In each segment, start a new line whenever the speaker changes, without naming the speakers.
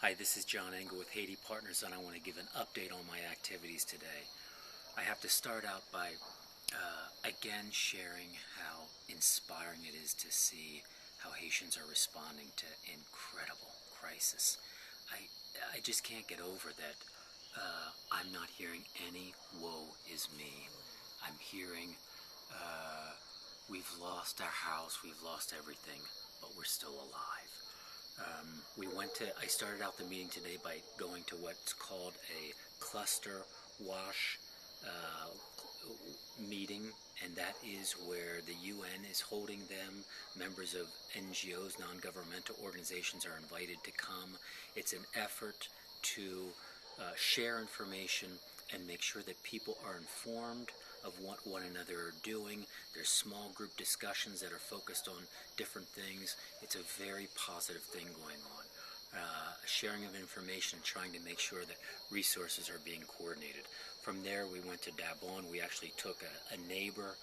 Hi, this is John Engel with Haiti Partners, and I want to give an update on my activities today. I have to start out by again sharing how inspiring it is to see how Haitians are responding to incredible crisis. I just can't get over that. I'm not hearing any "woe is me." I'm hearing we've lost our house, we've lost everything, but we're still alive. I started out the meeting today by going to what's called a cluster wash meeting, and that is where the UN is holding them. Members of NGOs, non-governmental organizations, are invited to come. It's an effort to share information and make sure that people are informed of what one another are doing. There's small group discussions that are focused on different things. It's a very positive thing going on. Sharing of information, trying to make sure that resources are being coordinated. From there, we went to Dabon. We actually took a neighbor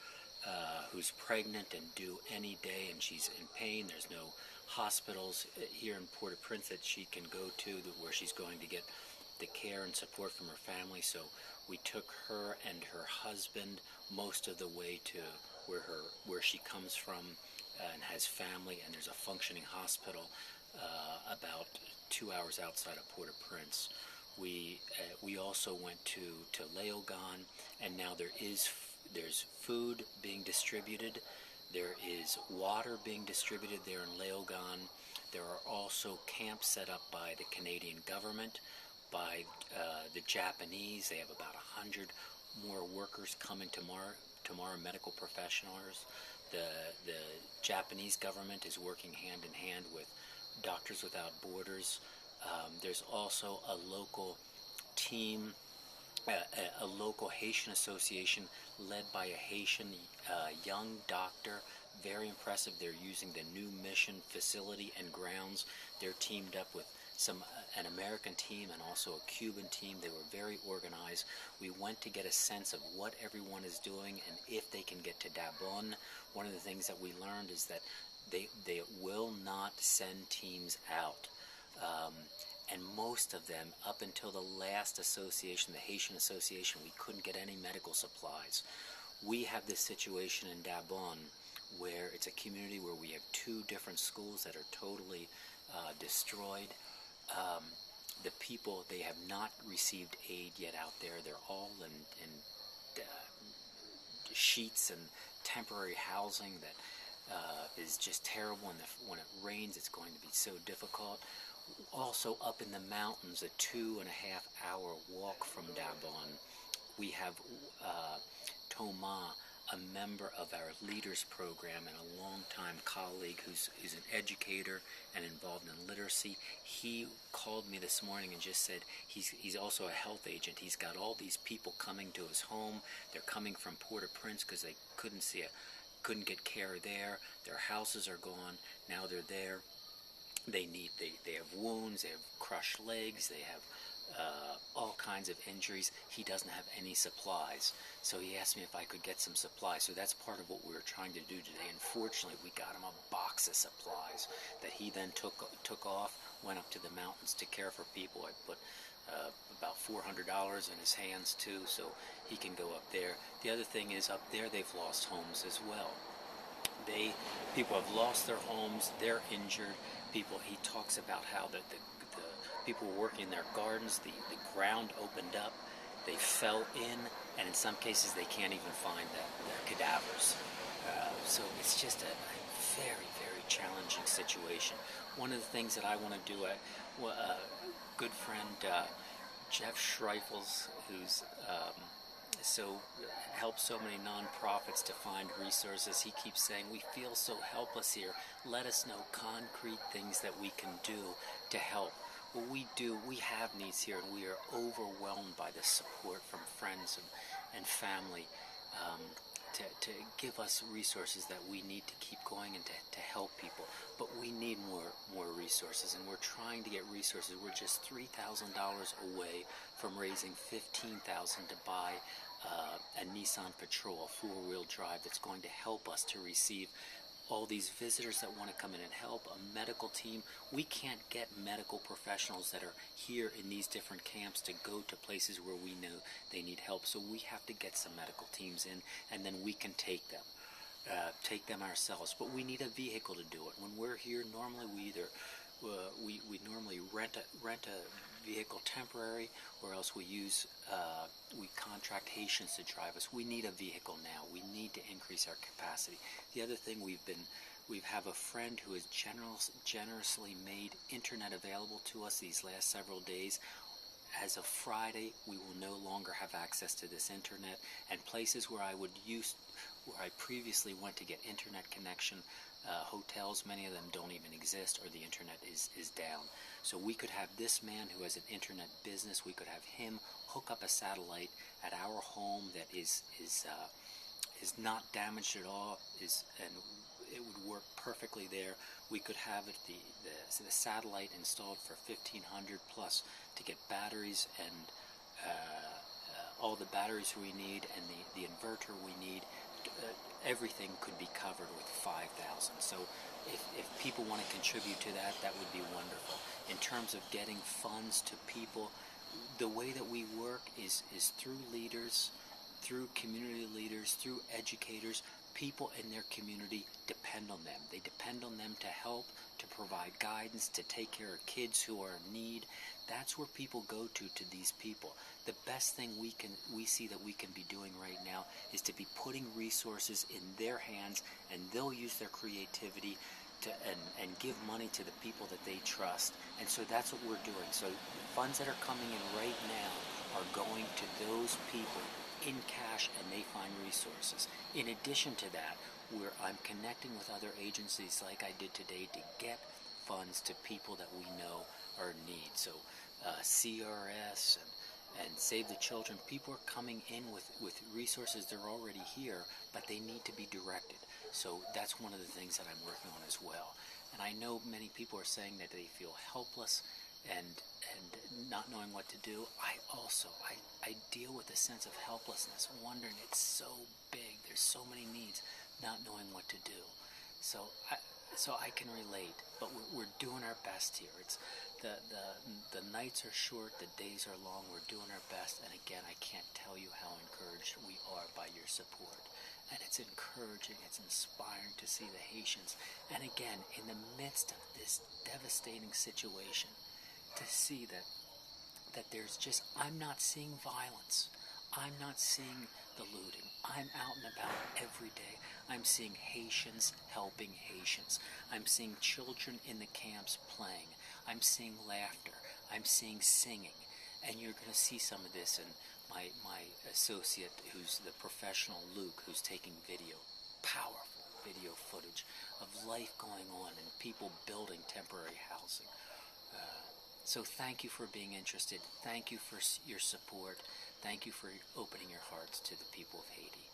who's pregnant and due any day, and she's in pain. There's no hospitals here in Port-au-Prince that she can go to where she's going to get the care and support from her family. So we took her and her husband most of the way to where she comes from and has family, and there's a functioning hospital about 2 hours outside of Port-au-Prince. We also went to Léogâne, and now there's food being distributed. There is water being distributed there in Léogâne. There are also camps set up by the Canadian government, by the Japanese. They have about 100 more workers coming tomorrow, medical professionals. The Japanese government is working hand in hand with Doctors Without Borders. There's also a local team, a local Haitian Association led by a Haitian young doctor. Very impressive. They're using the new mission facility and grounds. They're teamed up with an American team and also a Cuban team. They were very organized. We went to get a sense of what everyone is doing and if they can get to Dabon. One of the things that we learned is that they will not send teams out. And most of them, up until the last association, the Haitian Association, we couldn't get any medical supplies. We have this situation in Dabon where it's a community where we have 2 different schools that are totally destroyed. The people, they have not received aid yet out there. They're all in sheets and temporary housing that is just terrible. And when it rains, it's going to be so difficult. Also, up in the mountains, a 2.5-hour walk from Dabon, we have Thomas, a member of our Leaders Program and a longtime colleague who's an educator and involved in literacy. He called me this morning and just said he's also a health agent. He's got all these people coming to his home. They're coming from Port-au-Prince because they couldn't get care there. Their houses are gone. Now they're there. They have wounds. They have crushed legs. They have all kinds of injuries. He doesn't have any supplies, so he asked me if I could get some supplies. So that's part of what we were trying to do today. Unfortunately, we got him a box of supplies that he then took off, went up to the mountains to care for people. I put about $400 in his hands too, so he can go up there. The other thing is, up there they've lost homes as well. People have lost their homes. They're injured. He talks about how the people were working in their gardens. The ground opened up. They fell in, and in some cases they can't even find their cadavers. So it's just a very, very challenging situation. One of the things that I want to do, a good friend, Jeff Schreifels, who's helps so many nonprofits to find resources. He keeps saying, we feel so helpless here. Let us know concrete things that we can do to help. Well, we have needs here, and we are overwhelmed by the support from friends and family to give us resources that we need to keep going and to help people. But we need more resources, and we're trying to get resources. We're just $3,000 away from raising $15,000 to buy a Nissan Patrol, a 4-wheel drive that's going to help us to receive all these visitors that want to come in and help, a medical team. We can't get medical professionals that are here in these different camps to go to places where we know they need help. So we have to get some medical teams in, and then we can take them ourselves. But we need a vehicle to do it. When we're here, normally we either we normally rent a vehicle temporary, or else we contract Haitians to drive us. We need a vehicle now. We need to increase our capacity. The other thing we have a friend who has generously made internet available to us these last several days. As of Friday, we will no longer have access to this internet, and places where I previously went to get internet connection, hotels, many of them don't even exist, or the internet is down. So we could have this man who has an internet business, we could have him hook up a satellite at our home that is not damaged at all, and it would work perfectly there. We could have the satellite installed for $1,500 plus to get batteries and all the batteries we need, and the inverter we need. Everything could be covered with $5,000. So if people want to contribute to that, that would be wonderful. In terms of getting funds to people, the way that we work is through leaders, through community leaders, through educators. People in their community depend on them. They depend on them to help, to provide guidance, to take care of kids who are in need. That's where people go to these people. The best thing we see that we can be doing right now is to be putting resources in their hands, and they'll use their creativity and give money to the people that they trust. And so that's what we're doing. So the funds that are coming in right now are going to those people in cash, and they find resources. In addition to that, I'm connecting with other agencies like I did today to get funds to people that we know are in need. So CRS and Save the Children, people are coming in with resources. They're already here, but they need to be directed. So that's one of the things that I'm working on as well. And I know many people are saying that they feel helpless and not knowing what to do. I deal with a sense of helplessness, wondering, it's so big, there's so many needs, not knowing what to do. So I can relate, but we're doing our best here. It's the nights are short, the days are long. We're doing our best, and again, I can't tell you how encouraged we are by your support. And it's encouraging, it's inspiring to see the Haitians, and again, in the midst of this devastating situation, to see that there's just, I'm not seeing violence. I'm not seeing the looting. I'm out and about every day. I'm seeing Haitians helping Haitians. I'm seeing children in the camps playing. I'm seeing laughter. I'm seeing singing. And you're going to see some of this in my associate, who's the professional, Luke, who's taking video, powerful video footage of life going on and people building temporary housing. So thank you for being interested. Thank you for your support. Thank you for opening your hearts to the people of Haiti.